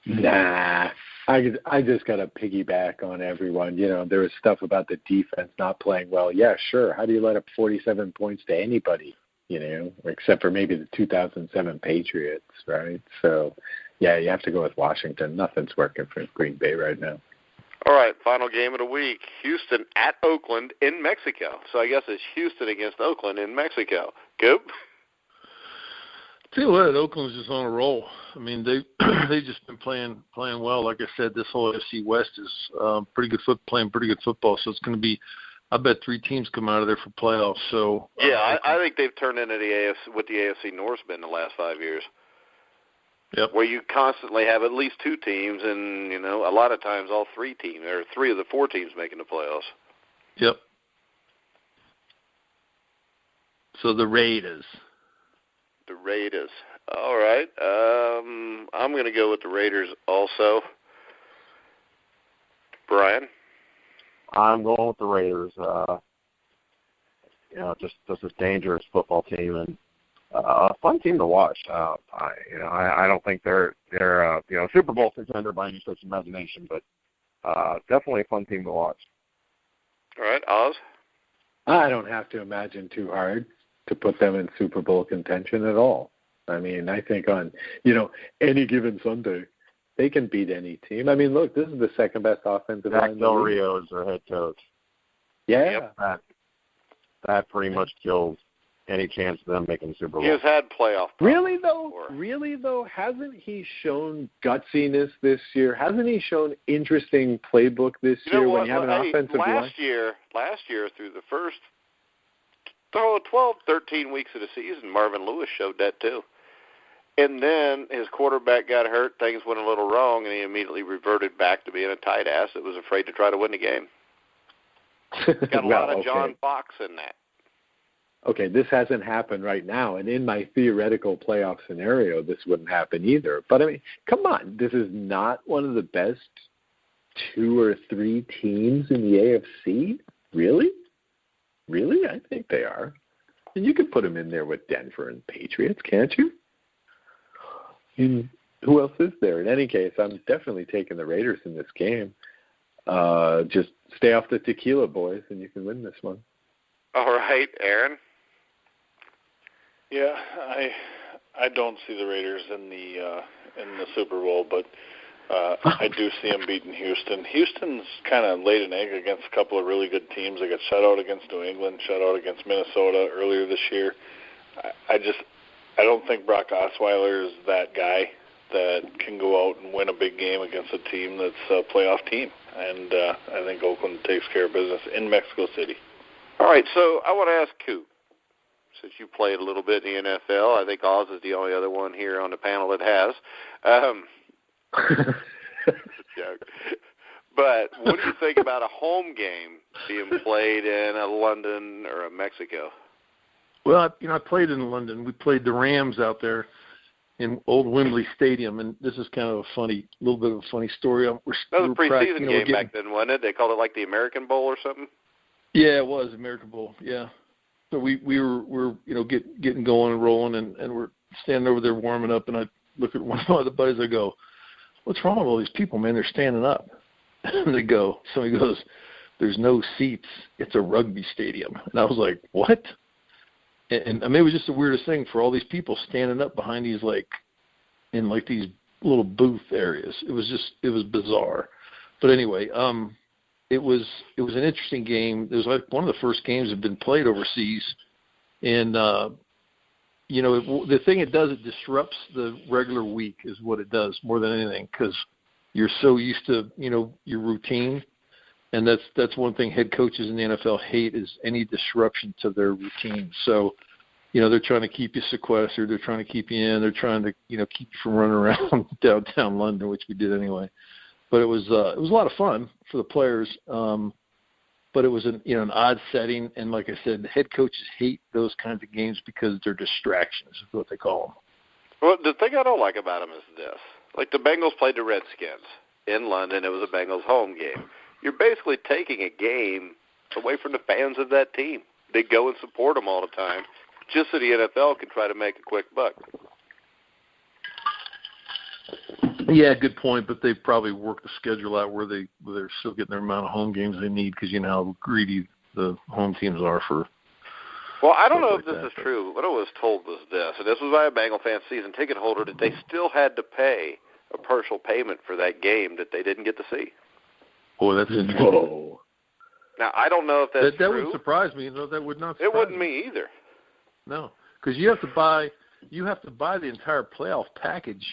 Nah, I just got to piggyback on everyone. You know, there was stuff about the defense not playing well. Yeah, sure. How do you let up 47 points to anybody, you know, except for maybe the 2007 Patriots, right? So, yeah, you have to go with Washington. Nothing's working for Green Bay right now. All right, final game of the week, Houston at Oakland in Mexico. So I guess it's Houston against Oakland in Mexico. Goop? Tell you what, Oakland's just on a roll. I mean, they've just been playing well. Like I said, this whole FC West is playing pretty good football. So it's going to be, I bet 3 teams come out of there for playoffs. So yeah, I think they've turned into the AFC what the AFC North's been the last 5 years. Yep. Where you constantly have at least 2 teams, and a lot of times all 3 teams, or 3 of the 4 teams making the playoffs. Yep. So the Raiders. The Raiders. All right. I'm going to go with the Raiders also. Brian? I'm going with the Raiders. Just a dangerous football team and a fun team to watch. I don't think they're Super Bowl contender by any stretch of imagination, but definitely a fun team to watch. All right, Oz? I don't have to imagine too hard to put them in Super Bowl contention at all. I mean, I think on, any given Sunday, they can beat any team. I mean, look, this is the second best offensive line. Zach Del Rio is their head coach. Yeah. Yep. That pretty much kills any chance of them making the Super Bowl. He has had playoff Really before. though, hasn't he shown gutsiness this year? Hasn't he shown interesting playbook this year when you have an offensive line? Last year, through the first 12, 13 weeks of the season, Marvin Lewis showed that too. And then his quarterback got hurt, things went a little wrong, and he immediately reverted back to being a tight ass that was afraid to try to win the game. Got a lot of John Fox in that. Okay, this hasn't happened right now, and in my theoretical playoff scenario, this wouldn't happen either. But, I mean, come on, this is not one of the best 2 or 3 teams in the AFC? Really? Really? I think they are. And you could put them in there with Denver and Patriots, can't you? And who else is there? In any case, I'm definitely taking the Raiders in this game. Just stay off the tequila, boys, and you can win this one. All right, Aaron? Yeah, I don't see the Raiders in the Super Bowl, but I do see them beating Houston. Houston's kind of laid an egg against a couple of really good teams. They got shut out against New England, shut out against Minnesota earlier this year. I don't think Brock Osweiler is that guy that can go out and win a big game against a team that's a playoff team. And I think Oakland takes care of business in Mexico City. All right, so I want to ask Coop, since you played a little bit in the NFL, I think Oz is the only other one here on the panel that has. Joke. But what do you think about a home game being played in a London or a Mexico? Well, I played in London. We played the Rams out there in Old Wembley Stadium, and this is kind of a little bit of a funny story. That was a preseason game back then, wasn't it? They called it like the American Bowl or something? Yeah, it was American Bowl. Yeah. So we were getting going and rolling, and we're standing over there warming up, and I look at one of the buddies. I go, "What's wrong with all these people, man? They're standing up." And somebody goes, "There's no seats. It's a rugby stadium." And I was like, "What?" And I mean, it was just the weirdest thing for all these people standing up behind these in these little booth areas. It was bizarre. But anyway, it was an interesting game. It was like one of the first games that had been played overseas, and the thing it does, it disrupts the regular week is what it does more than anything, because you're so used to your routine, and that's one thing head coaches in the NFL hate, is any disruption to their routine. So they're trying to keep you sequestered, they're trying to keep you in, they're trying to keep you from running around downtown London, which we did anyway. But it was a lot of fun for the players, but it was an odd setting, and like I said, the head coaches hate those kinds of games because they're distractions, is what they call them. Well, the thing I don't like about them is this: like the Bengals played the Redskins in London, it was a Bengals home game. You're basically taking a game away from the fans of that team. They go and support them all the time, just so the NFL can try to make a quick buck. Yeah, good point. But they probably worked the schedule out where they're still getting their amount of home games they need, because how greedy the home teams are for. Well, I don't know if this is true. What I was told was this, and this was by a Bengal fan season ticket holder, that they still had to pay a partial payment for that game that they didn't get to see. Boy, that's interesting. Whoa. Now, I don't know if that's that true. That would surprise me. That would not surprise me. It wouldn't me either. No, because you have to buy you have to buy the entire playoff package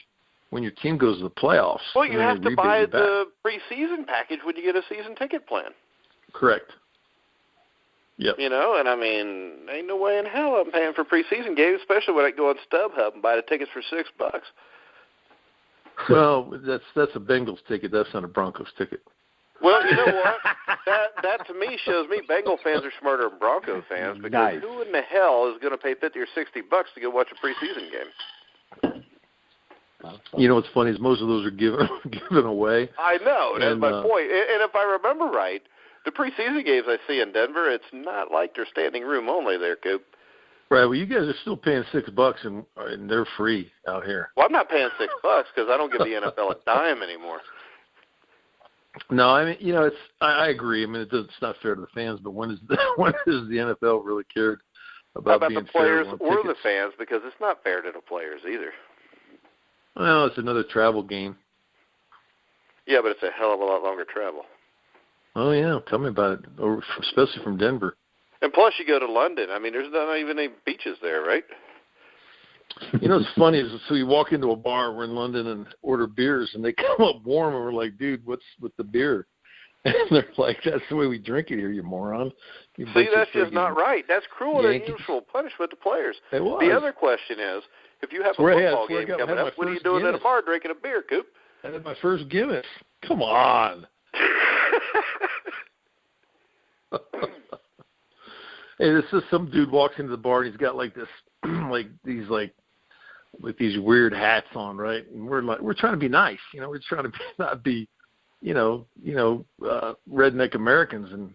when your team goes to the playoffs. Well, you have to buy the preseason package when you get a season ticket plan. Correct. Yep. You know, and I mean, ain't no way in hell I'm paying for preseason games, especially when I go on StubHub and buy the tickets for $6. Well, that's a Bengals ticket. That's not a Broncos ticket. Well, you know what? That to me shows me Bengal fans are smarter than Bronco fans, because who in the hell is going to pay $50 or $60 to go watch a preseason game? You know what's funny is most of those are given away. I know. That's my point. And if I remember right, the preseason games I see in Denver, it's not like they're standing room only there, Coop. Right. Well, you guys are still paying $6, and they're free out here. Well, I'm not paying $6 because I don't give the NFL a dime anymore. No, I mean, you know, I agree. I mean, it's not fair to the fans, but when has the NFL really cared about being the players fair or the fans? Because it's not fair to the players either. Well, it's another travel game. Yeah, but it's a hell of a lot longer travel. Oh yeah, tell me about it. Or especially from Denver. And plus, you go to London. I mean, there's not even any beaches there, right? You know, what's funny is, so you walk into a bar, we're in London, and order beers, and they come up warm, and we're like, dude, what's with the beer? And they're like, that's the way we drink it here, you moron. See, that's just not right. That's cruel and unusual punishment to players. It was. The other question is, if you have a football game coming up, what are you doing at a bar drinking a beer, Coop? I had my first Guinness. Come on. Hey, this is some dude walks into the bar, and he's got like this, with these weird hats on, right? And we're trying to be nice, you know. We're trying to not be, redneck Americans, and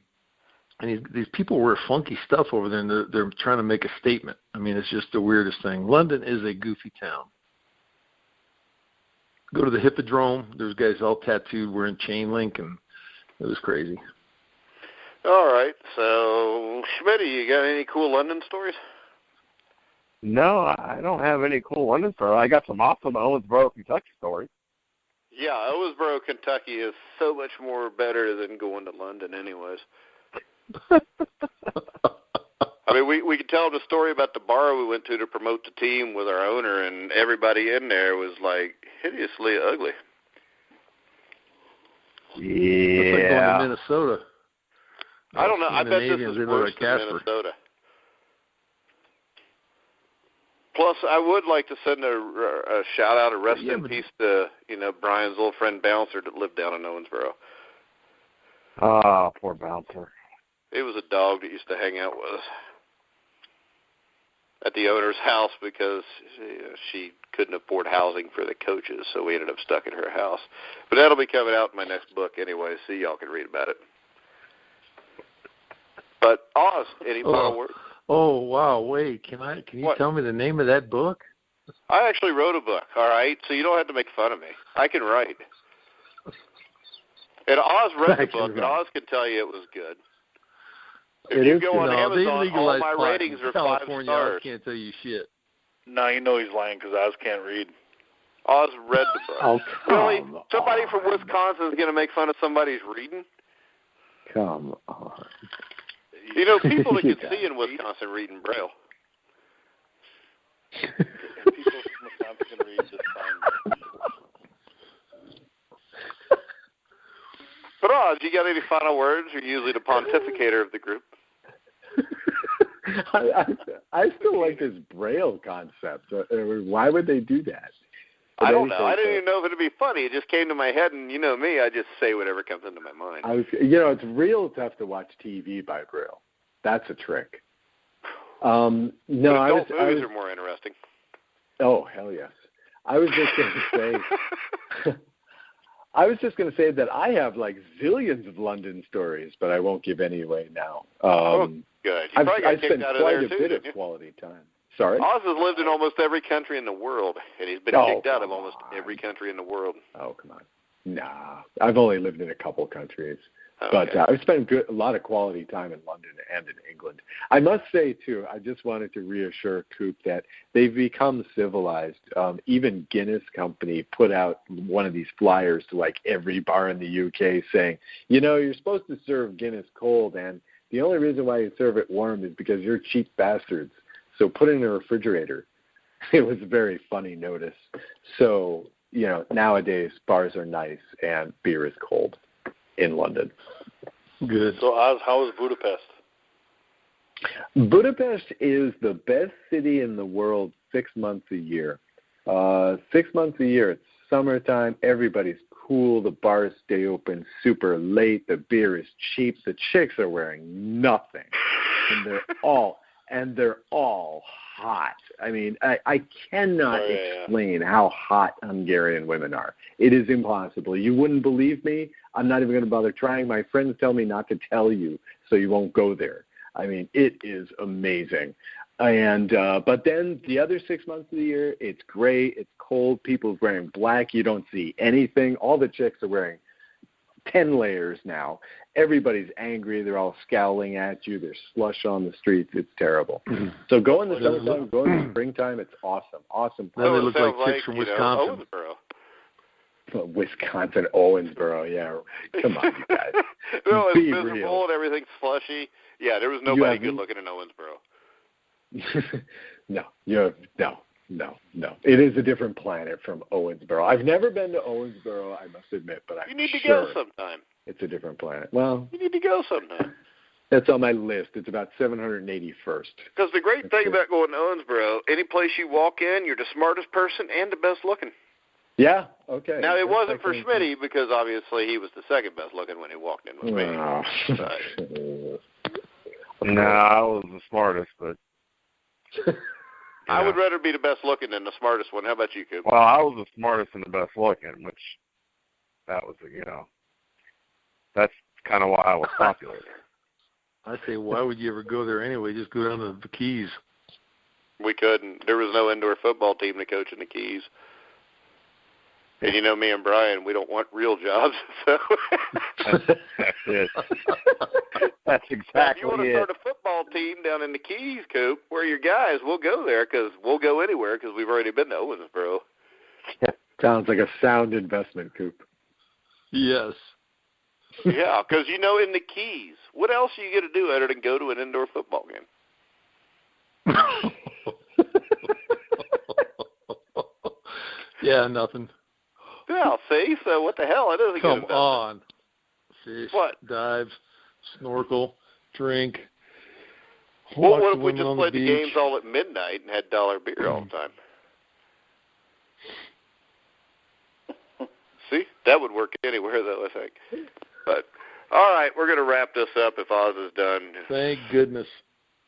these people wear funky stuff over there, and they're trying to make a statement. I mean, it's just the weirdest thing. London is a goofy town. Go to the Hippodrome. There's guys all tattooed wearing chain link, and it was crazy. All right. So, Schmidt, you got any cool London stories? No, I don't have any cool London stories. I got some awesome Owensboro, Kentucky stories. Yeah, Owensboro, Kentucky is so much more better than going to London anyways. I mean, we could tell the story about the bar we went to promote the team with our owner, and everybody in there was, like, hideously ugly. Yeah. It's like going to Minnesota. I don't know. I bet this is worse than Minnesota. Plus, I would like to send a shout-out, a rest in peace to, Brian's old friend Bouncer that lived down in Owensboro. Oh, poor Bouncer. It was a dog that used to hang out with us at the owner's house because she couldn't afford housing for the coaches, so we ended up stuck in her house. But that'll be coming out in my next book anyway, so y'all can read about it. But, Oz, any final words? Oh, wow, wait, can you tell me the name of that book? I actually wrote a book, all right? So you don't have to make fun of me. I can write. And Oz read the book, and Oz can tell you it was good. If you go on Amazon, all my ratings are 5 stars. Oz can't tell you shit. No, you know he's lying because Oz can't read. Oz read the book. Oh, really? Somebody from Wisconsin is going to make fun of somebody's reading? Come on. You know, people that can see in Wisconsin reading Braille. People from Wisconsin can read this time. But Oz, you got any final words? You're usually the pontificator of the group. I still like this Braille concept. Why would they do that? I don't know. I didn't even know if it would be funny. It just came to my head, and you know me, I just say whatever comes into my mind. It's real tough to watch TV by Braille. That's a trick. Movies are more interesting. Oh, hell yes. I was just going to say that I have like zillions of London stories, but I won't give any away now. Good. I've spent quite a bit of quality time. Sorry? Oz has lived in almost every country in the world, and he's been kicked out of almost every country in the world. Oh, come on. Nah. I've only lived in a couple countries. Okay. But I've spent a lot of quality time in London and in England. I must say, too, I just wanted to reassure Coop that they've become civilized. Even Guinness Company put out one of these flyers to, like, every bar in the UK saying, you're supposed to serve Guinness cold, and the only reason why you serve it warm is because you're cheap bastards. So put it in a refrigerator. It was a very funny notice. So, nowadays bars are nice and beer is cold in London. Good. So, Oz, how is Budapest? Budapest is the best city in the world 6 months a year. 6 months a year. It's summertime. Everybody's cool. The bars stay open super late. The beer is cheap. The chicks are wearing nothing. And they're all hot. I mean, I cannot explain how hot Hungarian women are. It is impossible. You wouldn't believe me. I'm not even going to bother trying. My friends tell me not to tell you so you won't go there. I mean, it is amazing. And but then the other 6 months of the year, it's gray, it's cold, people are wearing black, you don't see anything. All the chicks are wearing 10 layers now. Everybody's angry, they're all scowling at you, there's slush on the streets, it's terrible. So go in the summertime, go in the springtime, it's awesome. Awesome. Then they look like chicks from Wisconsin. Wisconsin, Owensboro, yeah. Come on, you guys. No, it's Be miserable real. and everything's slushy. Yeah, there was nobody good looking in Owensboro. No. It is a different planet from Owensboro. I've never been to Owensboro, I must admit, but you need to go sometime. It's a different planet. Well, you need to go sometime. That's on my list. It's about 781st. Because the great thing about going to Owensboro, any place you walk in, you're the smartest person and the best looking. Yeah, okay. Now, it wasn't for Schmidt because obviously he was the second best looking when he walked in with me. No, I was the smartest, but I would rather be the best looking than the smartest one. How about you, Coop? Well, I was the smartest and the best looking, which that was, that's kind of why I was popular there. I say, why would you ever go there anyway? Just go down to the Keys. We couldn't. There was no indoor football team to coach in the Keys. And me and Brian, we don't want real jobs. So That's it. That's exactly it. If you want to start a football team down in the Keys, Coop, where your guys, we'll go there because we'll go anywhere because we've already been to Owensboro. Sounds like a sound investment, Coop. Yes. Yeah, because in the Keys, what else are you going to do other than go to an indoor football game? Yeah, nothing. Yeah, see? So what the hell? It doesn't Come on. Fish, dive, snorkel, drink. Well, what if we just played the games all at midnight and had dollar beer all the time? See? That would work anywhere, though, I think. But, all right, we're going to wrap this up if Oz is done. Thank goodness.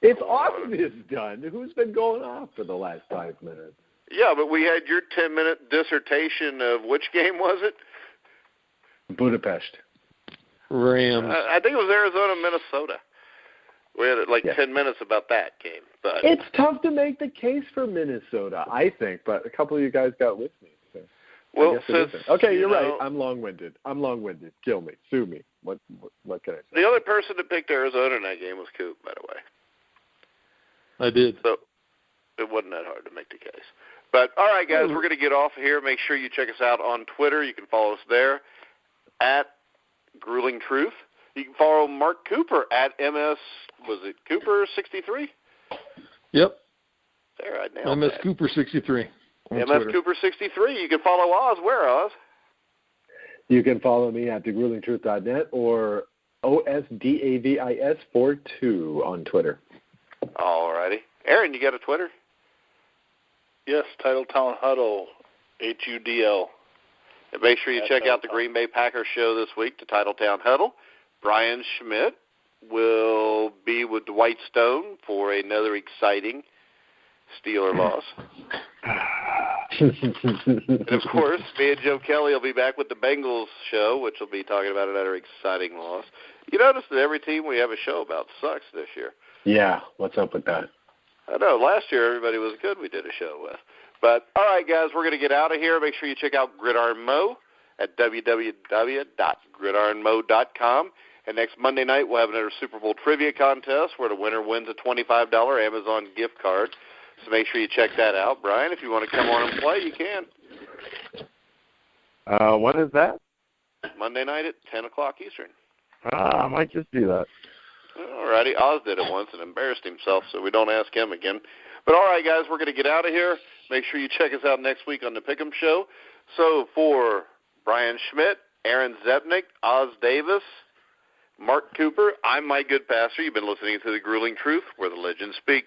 If Oz is done, who's been going off for the last 5 minutes? Yeah, but we had your 10-minute dissertation of which game was it? Budapest. Rams. I think it was Arizona, Minnesota. We had 10 minutes about that game. But it's tough to make the case for Minnesota, I think, but a couple of you guys got with me. So well, okay, you're right. I'm long-winded. Kill me. Sue me. What can I say? The only person that picked Arizona in that game was Coop, by the way. I did. So it wasn't that hard to make the case. But, all right, guys, we're going to get off of here. Make sure you check us out on Twitter. You can follow us there at Grueling Truth. You can follow Mark Cooper at Cooper63? Yep. There, I nailed MS that. Cooper63. Cooper63. You can follow Oz. Where, Oz? You can follow me at thegruelingtruth.net or OSDAVIS42 on Twitter. All righty. Aaron, you got a Twitter? Yes, Titletown Huddle, HUDL. And make sure you check out the Green Bay Packers show this week, the Titletown Huddle. Brian Schmidt will be with Dwight Stone for another exciting Steeler loss. And, of course, me and Joe Kelly will be back with the Bengals show, which will be talking about another exciting loss. You notice that every team we have a show about sucks this year. Yeah, what's up with that? I know. Last year, everybody was good we did a show with. But, all right, guys, we're going to get out of here. Make sure you check out Gridiron Mo at www.gridironmo.com. And next Monday night, we'll have another Super Bowl trivia contest where the winner wins a $25 Amazon gift card. So make sure you check that out. Brian, if you want to come on and play, you can. When is that? Monday night at 10 o'clock Eastern. I might just do that. All righty. Oz did it once and embarrassed himself, so we don't ask him again. But all right, guys, we're going to get out of here. Make sure you check us out next week on the Pick'em Show. So for Brian Schmidt, Aaron Zepnick, Os Davis, Mark Cooper, I'm Mike Goodpaster. You've been listening to The Grueling Truth, where the legends speak.